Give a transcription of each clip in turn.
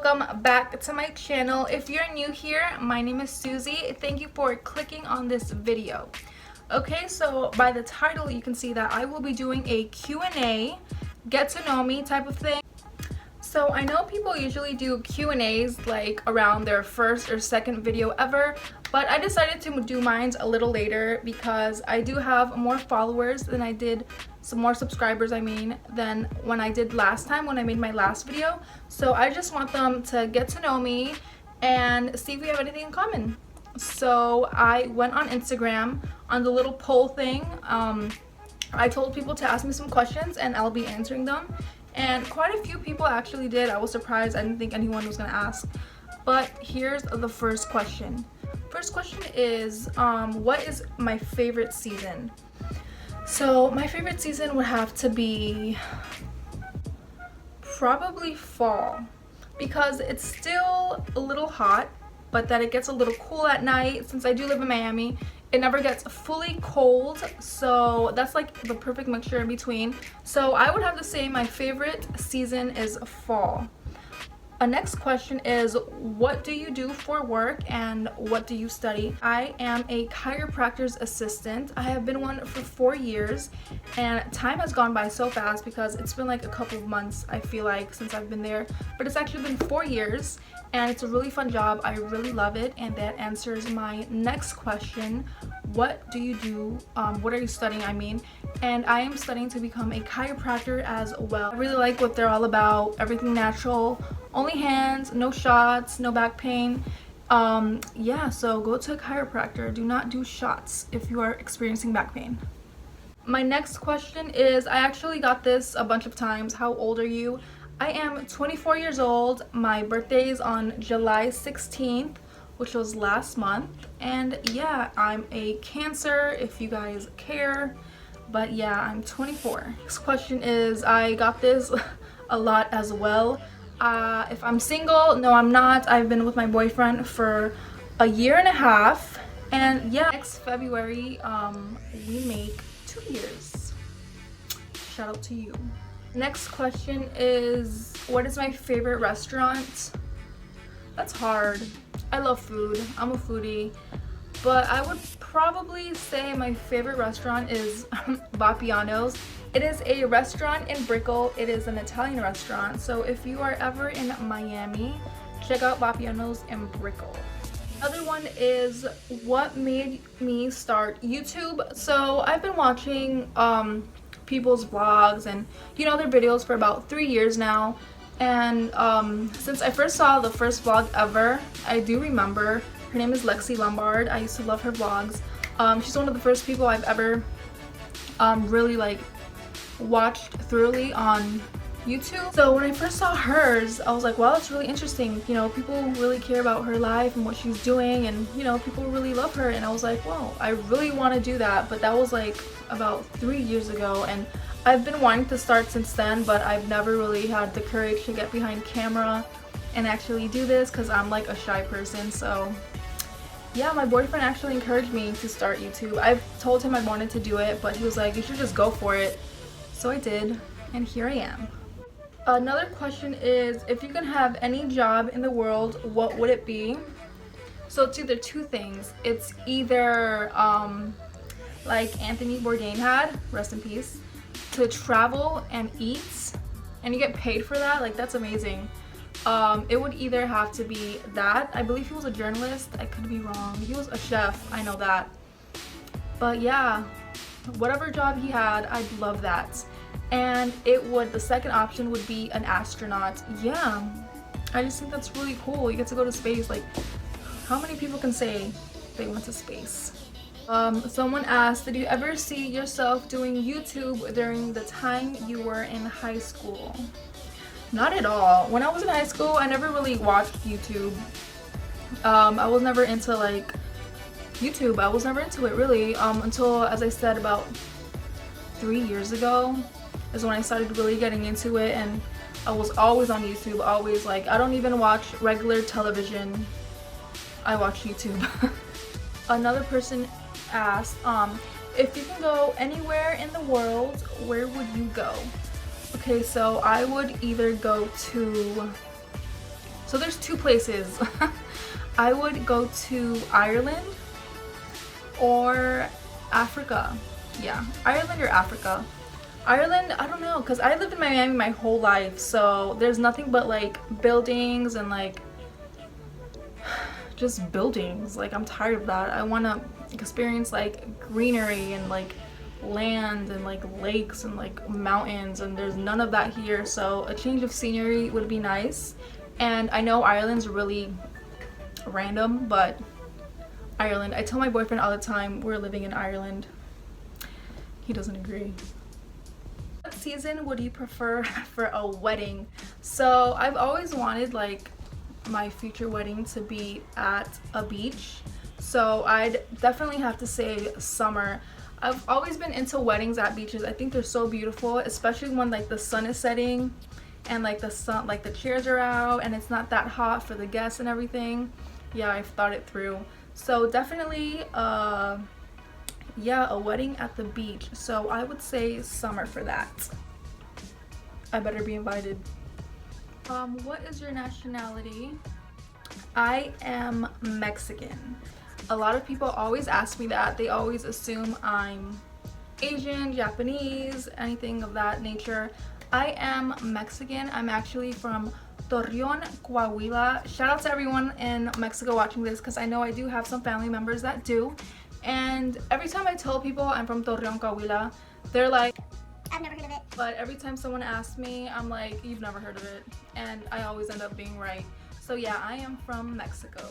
welcome back to my channel. If you're new here, my name is Susie. Thank you for clicking on this video. Okay, so by the title you can see that I will be doing a Q&A, get to know me type of thing. So I know people usually do Q&As like around their first or second video ever, but I decided to do mine a little later because I do have more followers than I did, some more subscribers I mean, than when I did last time when I made my last video. So I just want them to get to know me and see if we have anything in common. So I went on Instagram on the little poll thing. I told people to ask me some questions and I'll be answering them. And quite a few people actually did. I was surprised. I didn't think anyone was gonna ask. But here's the first question. First question is, what is my favorite season? So my favorite season would have to be probably fall, because it's still a little hot, but that it gets a little cool at night. Since I do live in Miami, it never gets fully cold, so that's like the perfect mixture in between. So I would have to say my favorite season is fall. Next question is, what do you do for work and what do you study? I am a chiropractor's assistant. I have been one for 4 years, and time has gone by so fast because it's been like a couple of months, I feel like, since I've been there, but it's actually been 4 years and it's a really fun job. I really love it. And that answers my next question, what do you do, what are you studying, I mean? And I am studying to become a chiropractor as well. I really like what they're all about, everything natural, only hands, no shots, no back pain. Yeah, so go to a chiropractor. Do not do shots if you are experiencing back pain. My next question is, I actually got this a bunch of times, how old are you? I am 24 years old. My birthday is on July 16th, which was last month. And yeah, I'm a Cancer if you guys care. But yeah, I'm 24. Next question is, I got this a lot as well. If I'm single, no I'm not. I've been with my boyfriend for a year and a half. And yeah, next February, we make 2 years. Shout out to you. Next question is, what is my favorite restaurant? That's hard. I love food. I'm a foodie. But I would probably say my favorite restaurant is Vapiano's. It is a restaurant in Brickell. It is an Italian restaurant. So if you are ever in Miami, check out Vapiano's in Brickell. Another one is, what made me start YouTube? So I've been watching people's vlogs and their videos for about 3 years now. And since I first saw the first vlog ever, I do remember, her name is Lexi Lombard. I used to love her vlogs. She's one of the first people I've ever really like watched thoroughly on YouTube. So when I first saw hers, I was like, wow, that's really interesting. People really care about her life and what she's doing, and people really love her. And I was like, wow, I really want to do that. But that was like about 3 years ago, and I've been wanting to start since then, but I've never really had the courage to get behind camera and actually do this because I'm like a shy person. So yeah, my boyfriend actually encouraged me to start YouTube. I've told him I wanted to do it, but he was like, you should just go for it. So I did, and here I am. Another question is, if you could have any job in the world, what would it be? So it's either two things. It's either like Anthony Bourdain had, rest in peace, to travel and eat, and you get paid for that. Like, that's amazing. It would either have to be that. I believe he was a journalist. I could be wrong. He was a chef, I know that. But yeah, whatever job he had, I'd love that. And the second option would be an astronaut. Yeah, I just think that's really cool. You get to go to space. Like, how many people can say they went to space? Someone asked, did you ever see yourself doing YouTube during the time you were in high school? Not at all. When I was in high school, I never really watched YouTube. I was never into like YouTube. I was never into it really until, as I said, about 3 years ago is when I started really getting into it, and I was always on YouTube, always. Like, I don't even watch regular television. I watch YouTube. Another person asked, if you can go anywhere in the world, where would you go? Okay, so I would either go to So there's two places. I would go to Ireland or Africa. Yeah, Ireland or Africa. Ireland, I don't know, because I lived in Miami my whole life, so there's nothing but like buildings and like just buildings. Like, I'm tired of that. I want to experience like greenery and like land and like lakes and like mountains, and there's none of that here, so a change of scenery would be nice. And I know Ireland's really random, but Ireland. I tell my boyfriend all the time we're living in Ireland. He doesn't agree. What season would you prefer for a wedding? So I've always wanted like my future wedding to be at a beach, so I'd definitely have to say summer. I've always been into weddings at beaches. I think they're so beautiful, especially when like the sun is setting and like the sun, like the chairs are out and it's not that hot for the guests and everything. Yeah, I've thought it through. So definitely yeah, a wedding at the beach. So I would say summer for that. I better be invited. What is your nationality? I am Mexican. A lot of people always ask me that. They always assume I'm Asian, Japanese, anything of that nature. I am Mexican. I'm actually from Torreon, Coahuila. Shout out to everyone in Mexico watching this, because I know I do have some family members that do. And every time I tell people I'm from Torreon, Coahuila, they're like, I've never heard of it. but every time someone asks me, I'm like, you've never heard of it. And I always end up being right. So yeah, I am from Mexico.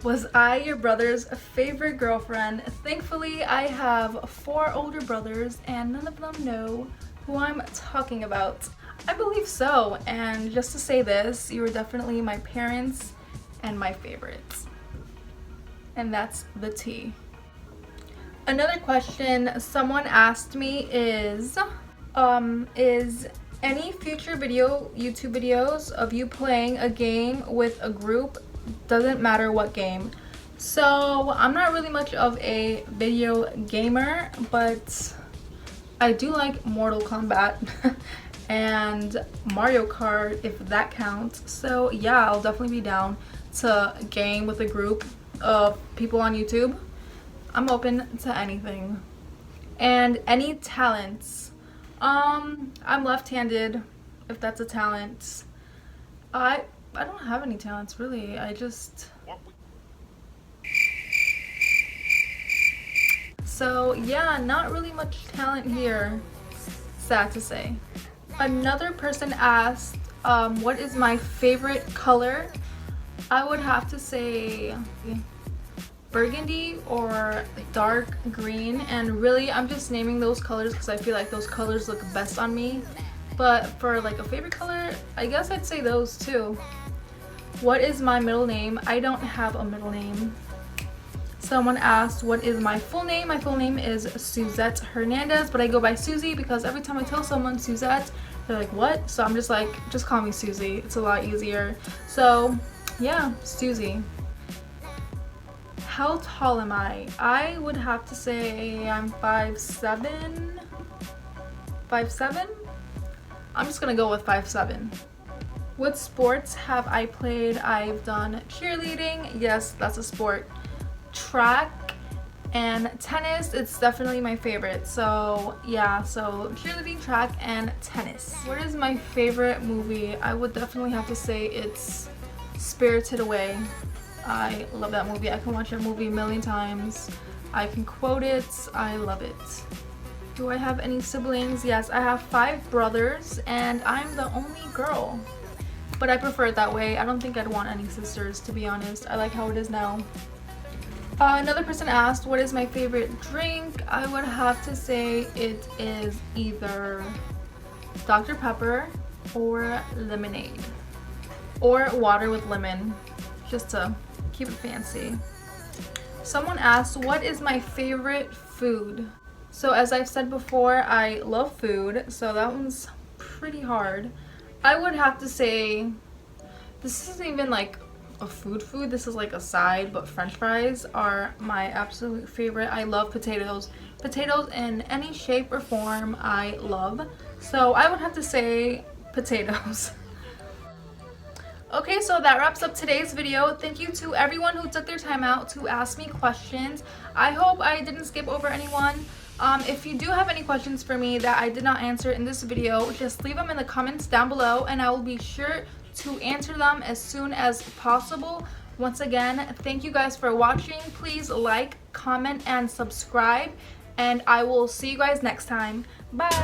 Was I your brother's favorite girlfriend? Thankfully, I have 4 older brothers and none of them know who I'm talking about. I believe so, and just to say this, you were definitely my parents and my favorites. And that's the tea. Another question someone asked me is any future YouTube videos of you playing a game with a group, doesn't matter what game. So I'm not really much of a video gamer, but I do like Mortal Kombat and Mario Kart, if that counts. So yeah, I'll definitely be down to game with a group of people on YouTube. I'm open to anything. And any talents? I'm left-handed, if that's a talent. I don't have any talents really. So yeah, not really much talent here, sad to say. Another person asked, what is my favorite color? I would have to say burgundy or dark green, and really I'm just naming those colors because I feel like those colors look best on me. But for like a favorite color, I guess I'd say those too. What is my middle name? I don't have a middle name. Someone asked what is my full name. My full name is Suzi Hernandez, but I go by Suzi because every time I tell someone Suzette, they're like, what? So I'm just like, just call me Suzi. It's a lot easier. So yeah, Suzi. How tall am I? I would have to say I'm 5'7". 5'7"? I'm just gonna go with 5'7". What sports have I played? I've done cheerleading. Yes, that's a sport. Track and tennis, it's definitely my favorite. So yeah, so cheerleading, track, and tennis. What is my favorite movie? I would definitely have to say it's Spirited Away. I love that movie. I can watch that movie a million times. I can quote it. I love it. Do I have any siblings? Yes, I have 5 brothers and I'm the only girl. But I prefer it that way. I don't think I'd want any sisters, to be honest. I like how it is now. Another person asked, what is my favorite drink? I would have to say it is either Dr. Pepper or lemonade. Or water with lemon, just to keep it fancy. Someone asked, what is my favorite food? So as I've said before, I love food, so that one's pretty hard. I would have to say, this isn't even like a food, this is like a side, but French fries are my absolute favorite. I love potatoes. Potatoes in any shape or form I love. So I would have to say potatoes. Okay, so that wraps up today's video. Thank you to everyone who took their time out to ask me questions. I hope I didn't skip over anyone. If you do have any questions for me that I did not answer in this video, just leave them in the comments down below and I will be sure to answer them as soon as possible. Once again, thank you guys for watching. Please like, comment, and subscribe, and I will see you guys next time. Bye!